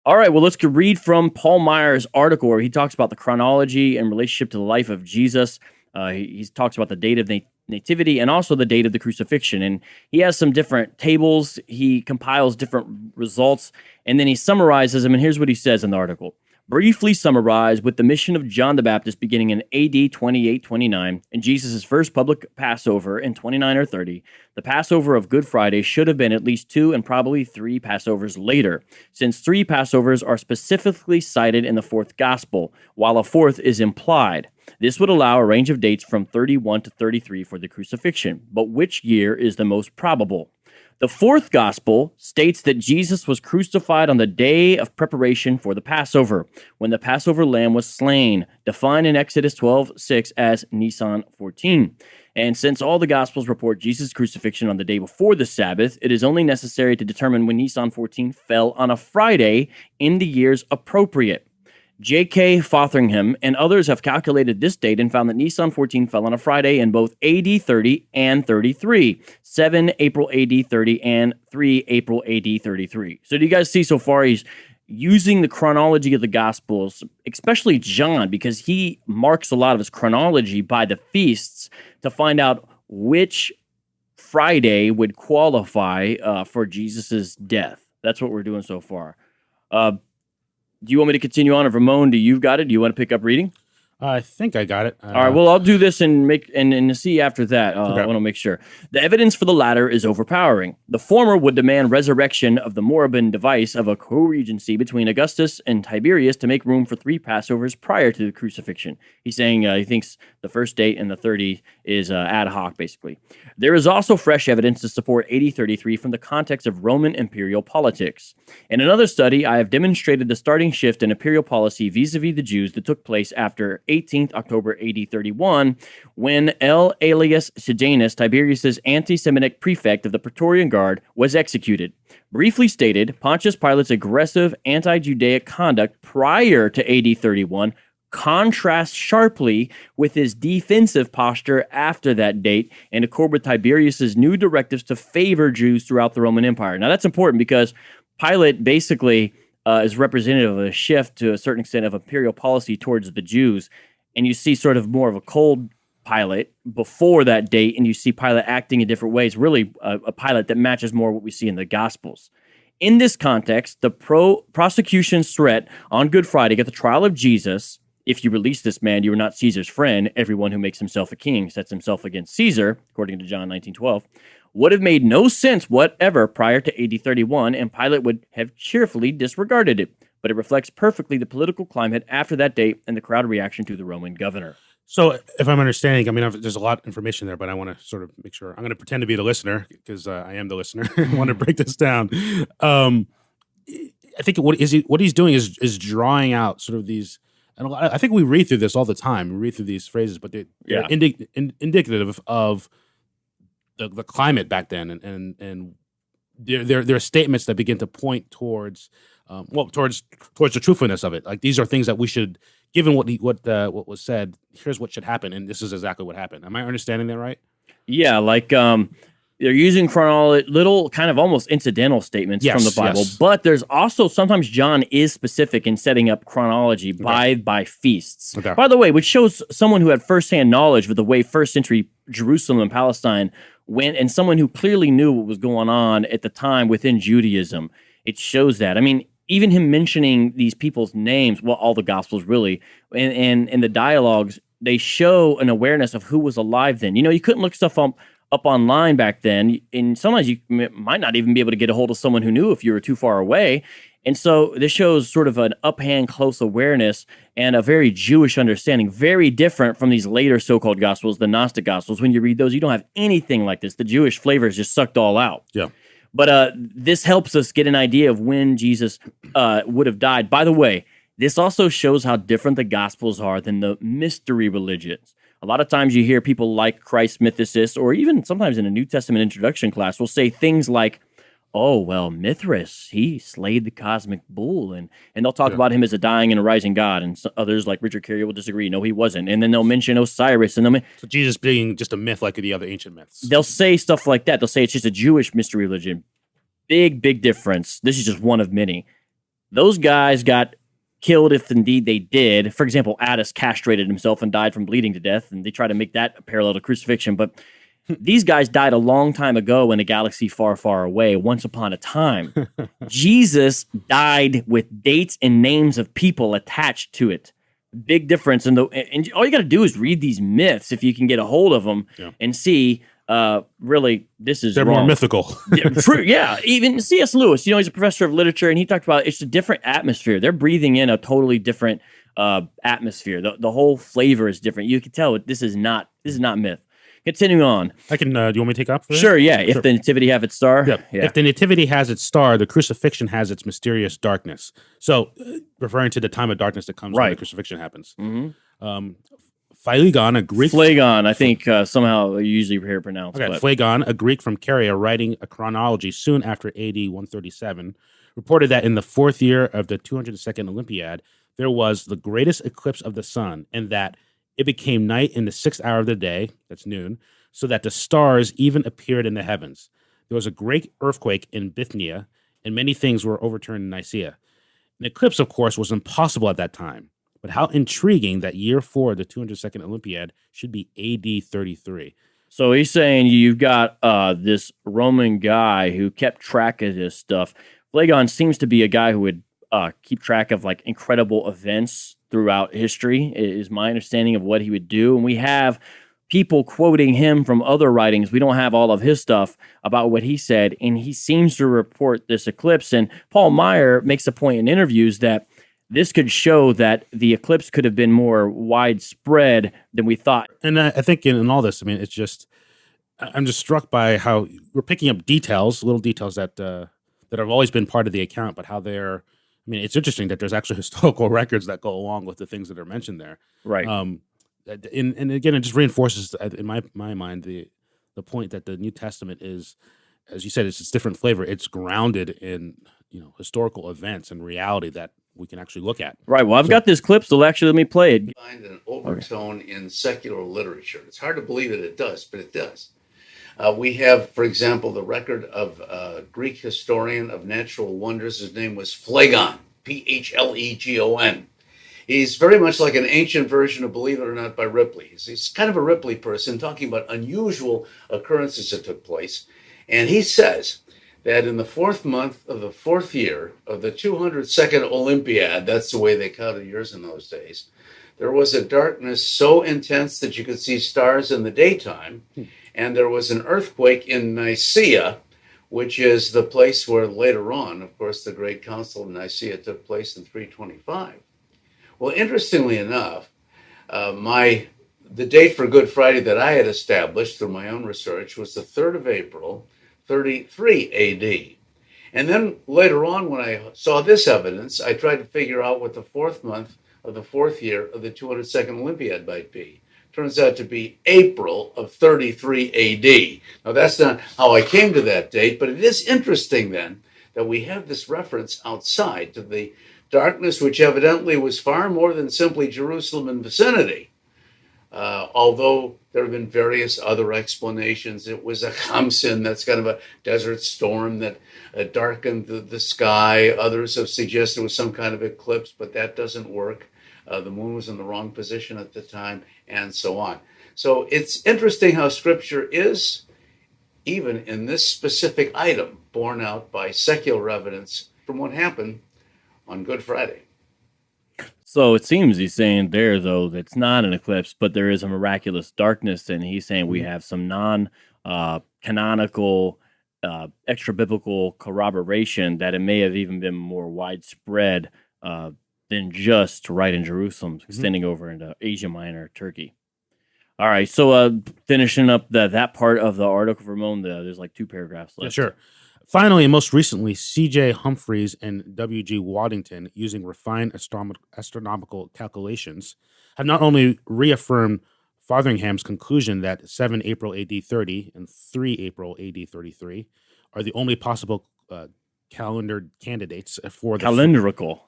All right, well, let's read from Paul Maier's article where he talks about the chronology and relationship to the life of Jesus. He talks about the date of nativity and also the date of the crucifixion. And he has some different tables. He compiles different results, and then he summarizes them. And here's what he says in the article. Briefly summarized, with the mission of John the Baptist beginning in AD 28-29 and Jesus' first public Passover in 29 or 30, the Passover of Good Friday should have been at least 2 and probably 3 Passovers later, since 3 Passovers are specifically cited in the 4th Gospel, while a 4th is implied. This would allow a range of dates from 31 to 33 for the crucifixion, but which year is the most probable? The 4th Gospel states that Jesus was crucified on the day of preparation for the Passover, when the Passover lamb was slain, defined in Exodus 12:6 as Nisan 14. And since all the Gospels report Jesus' crucifixion on the day before the Sabbath, it is only necessary to determine when Nisan 14 fell on a Friday in the years appropriate. J.K. Fotheringham and others have calculated this date and found that Nisan 14 fell on a Friday in both AD 30 and 33, 7 April AD 30 and 3 April AD 33. So do you guys see so far he's using the chronology of the Gospels, especially John, because he marks a lot of his chronology by the feasts to find out which Friday would qualify for Jesus's death. That's what we're doing so far. Do you want me to continue on, or Ramon, do you got it? Do you want to pick up reading? I think I got it. All right, well, I'll do this and see after that. Okay. I want to make sure. The evidence for the latter is overpowering. The former would demand resurrection of the moribund device of a co-regency between Augustus and Tiberius to make room for 3 Passovers prior to the crucifixion. He's saying he thinks the first date and the 30 is ad hoc, basically. There is also fresh evidence to support AD 33 from the context of Roman imperial politics. In another study, I have demonstrated the starting shift in imperial policy vis-a-vis the Jews that took place after 18th October AD 31, when L. Aelius Sejanus, Tiberius' anti-Semitic prefect of the Praetorian Guard, was executed. Briefly stated, Pontius Pilate's aggressive anti-Judaic conduct prior to AD 31 contrasts sharply with his defensive posture after that date and accord with Tiberius' new directives to favor Jews throughout the Roman Empire. Now that's important because Pilate basically is representative of a shift to a certain extent of imperial policy towards the Jews. And you see sort of more of a cold Pilate before that date, and you see Pilate acting in different ways, really a Pilate that matches more what we see in the Gospels. In this context, the prosecution's threat on Good Friday at the trial of Jesus, if you release this man, you are not Caesar's friend. Everyone who makes himself a king sets himself against Caesar, according to John 19:12. Would have made no sense whatever prior to AD 31, and Pilate would have cheerfully disregarded it. But it reflects perfectly the political climate after that date and the crowd reaction to the Roman governor. So if I'm understanding, I mean, there's a lot of information there, but I want to sort of make sure. I'm going to pretend to be the listener because I am the listener. I want to break this down. I think what he's doing is drawing out sort of these, and I think we read through this all the time. We read through these phrases, but they're indicative of the climate back then, and there are statements that begin to point towards towards the truthfulness of it. Like, these are things that we should, given what was said, here's what should happen, and this is exactly what happened. Am I understanding that right? Yeah, like they're using little kind of almost incidental statements from the Bible, but there's also sometimes John is specific in setting up chronology by feasts. Okay. By the way, which shows someone who had firsthand knowledge of the way first century Jerusalem and Palestine went, and someone who clearly knew what was going on at the time within Judaism. It shows that. I mean, even him mentioning these people's names, well, all the Gospels really, and the dialogues, they show an awareness of who was alive then. You know, you couldn't look stuff up online back then, and sometimes you might not even be able to get a hold of someone who knew if you were too far away. And so this shows sort of an uphand close awareness and a very Jewish understanding, very different from these later so-called Gospels, the Gnostic Gospels. When you read those, you don't have anything like this. The Jewish flavor is just sucked all out. Yeah. But this helps us get an idea of when Jesus would have died. By the way, this also shows how different the Gospels are than the mystery religions. A lot of times you hear people like Christ mythicists, or even sometimes in a New Testament introduction class, will say things like, oh, well, Mithras, he slayed the cosmic bull, and they'll talk about him as a dying and a rising God, and others like Richard Carrier will disagree. No, he wasn't. And then they'll mention Osiris, and so Jesus being just a myth like the other ancient myths. They'll say stuff like that. They'll say it's just a Jewish mystery religion. Big difference. This is just one of many. those guys got killed if indeed they did. For example, Attis castrated himself and died from bleeding to death, and they try to make that a parallel to crucifixion. But these guys died a long time ago in a galaxy far, far away, once upon a time. Jesus died with dates and names of people attached to it. Big difference. And all you got to do is read these myths if you can get a hold of them and see, really, this is They're wrong. more mythical. True, yeah. Even C.S. Lewis, he's a professor of literature, and he talked about it's a different atmosphere. They're breathing in a totally different atmosphere. The whole flavor is different. You can tell this is not myth. Continuing on. I can. Do you want me to take up for that? Sure, yeah. If the nativity have its star. Yep. Yeah. If the nativity has its star, the crucifixion has its mysterious darkness. So, referring to the time of darkness that comes when the crucifixion happens. Mm-hmm. Phlegon, a Greek. Phlegon, I think somehow you usually hear it pronounced. Okay, Phlegon, a Greek from Caria, writing a chronology soon after AD 137, reported that in the 4th year of the 202nd Olympiad, there was the greatest eclipse of the sun, and that it became night in the 6th hour of the day, that's noon, so that the stars even appeared in the heavens. There was a great earthquake in Bithynia, and many things were overturned in Nicaea. An eclipse, of course, was impossible at that time. But how intriguing that year 4 of the 202nd Olympiad should be AD 33. So he's saying you've got this Roman guy who kept track of this stuff. Phlegon seems to be a guy who would keep track of like incredible events throughout history, is my understanding of what he would do. And we have people quoting him from other writings. We don't have all of his stuff about what he said, and he seems to report this eclipse. And Paul Maier makes a point in interviews that this could show that the eclipse could have been more widespread than we thought. And I think in all this, I mean, it's just, I'm just struck by how we're picking up details, little details that have always been part of the account, but how they're, I mean, it's interesting that there's actually historical records that go along with the things that are mentioned there. Right. And again, it just reinforces, in my mind, the point that the New Testament is, as you said, it's this different flavor. It's grounded in, historical events and reality that we can actually look at. Right. Well, I've got this clip, so actually let me play it. Find an overtone in secular literature. It's hard to believe that it does, but it does. We have, for example, the record of a Greek historian of natural wonders. His name was Phlegon, Phlegon. He's very much like an ancient version of Believe It or Not by Ripley. He's kind of a Ripley person talking about unusual occurrences that took place. And he says that in the 4th month of the 4th year of the 202nd Olympiad, that's the way they counted years in those days, there was a darkness so intense that you could see stars in the daytime. And there was an earthquake in Nicaea, which is the place where later on, of course, the Great Council of Nicaea took place in 325. Well, interestingly enough, the date for Good Friday that I had established through my own research was the 3rd of April, 33 AD. And then later on, when I saw this evidence, I tried to figure out what the 4th month of the 4th year of the 202nd Olympiad might be. Turns out to be April of 33 AD. Now, that's not how I came to that date, but it is interesting then that we have this reference outside to the darkness, which evidently was far more than simply Jerusalem and vicinity. Although there have been various other explanations. It was a Khamsin, that's kind of a desert storm that darkened the sky. Others have suggested it was some kind of eclipse, but that doesn't work. The moon was in the wrong position at the time, and so on. So it's interesting how Scripture is, even in this specific item, borne out by secular evidence from what happened on Good Friday. So it seems he's saying there, though, that it's not an eclipse, but there is a miraculous darkness, and he's saying we have some non-canonical, extra-biblical corroboration that it may have even been more widespread than just right in Jerusalem, extending over into Asia Minor, Turkey. All right, so finishing up that part of the article for Ramon, there's like 2 paragraphs left. Yeah, sure. Finally, and most recently, C.J. Humphreys and W.G. Waddington, using refined astronomical calculations, have not only reaffirmed Fotheringham's conclusion that 7 April AD 30 and 3 April AD 33 are the only possible calendar candidates for the calendrical.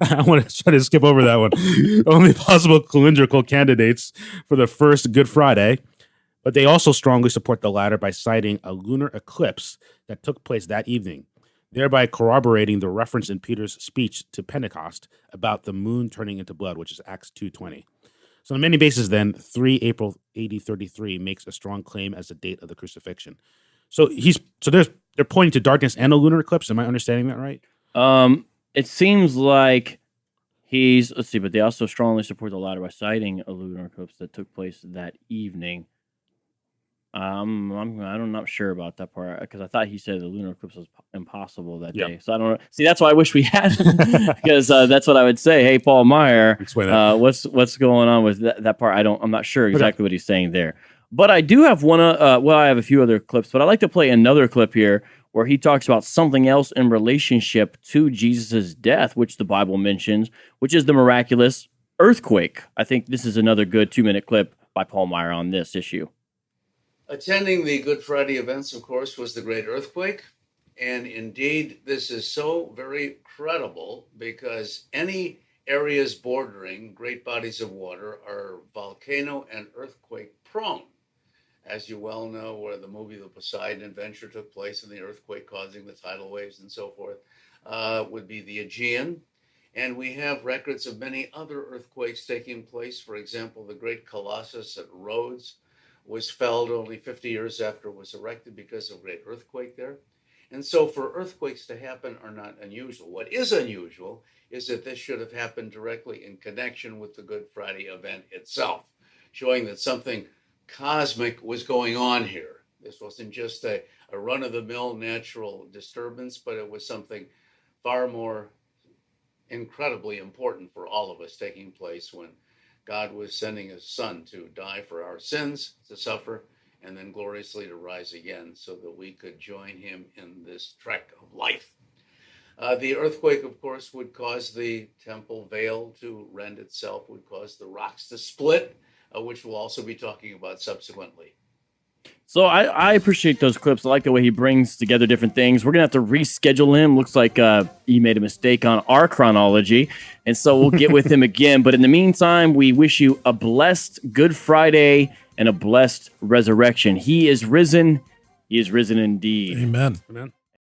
I want to try to skip over that one. Only possible calendrical candidates for the first Good Friday, but they also strongly support the latter by citing a lunar eclipse that took place that evening. thereby corroborating the reference in Peter's speech to Pentecost about the moon turning into blood, which is Acts 2:20. So on many bases, then, 3 April AD 33 makes a strong claim as the date of the crucifixion. So they're pointing to darkness and a lunar eclipse. Am I understanding that right? It seems like let's see, but they also strongly support the latter by citing a lunar eclipse that took place that evening. I'm not sure about that part because I thought he said the lunar eclipse was impossible that day. So I don't know. See, that's why I wish we had because that's what I would say. Hey, Paul Maier, what's going on with that part? I'm not sure exactly what he's saying there. But I do have I have a few other clips, but I like to play another clip here where he talks about something else in relationship to Jesus' death, which the Bible mentions, which is the miraculous earthquake. I think this is another good 2-minute clip by Paul Maier on this issue. Attending the Good Friday events, of course, was the great earthquake. And indeed, this is so very credible because any areas bordering great bodies of water are volcano and earthquake prone. As you well know, where the movie The Poseidon Adventure took place and the earthquake causing the tidal waves and so forth would be the Aegean. And we have records of many other earthquakes taking place. For example, the great Colossus at Rhodes was felled only 50 years after it was erected because of a great earthquake there. And so for earthquakes to happen are not unusual. What is unusual is that this should have happened directly in connection with the Good Friday event itself, showing that something cosmic was going on here. This wasn't just a run-of-the-mill natural disturbance, but it was something far more incredibly important for all of us taking place when God was sending his son to die for our sins, to suffer, and then gloriously to rise again so that we could join him in this trek of life. The earthquake, of course, would cause the temple veil to rend itself, would cause the rocks to split, which we'll also be talking about subsequently. So I appreciate those clips. I like the way he brings together different things. We're going to have to reschedule him. Looks like he made a mistake on our chronology. And so we'll get with him again. But in the meantime, we wish you a blessed Good Friday and a blessed resurrection. He is risen. He is risen indeed. Amen. Amen.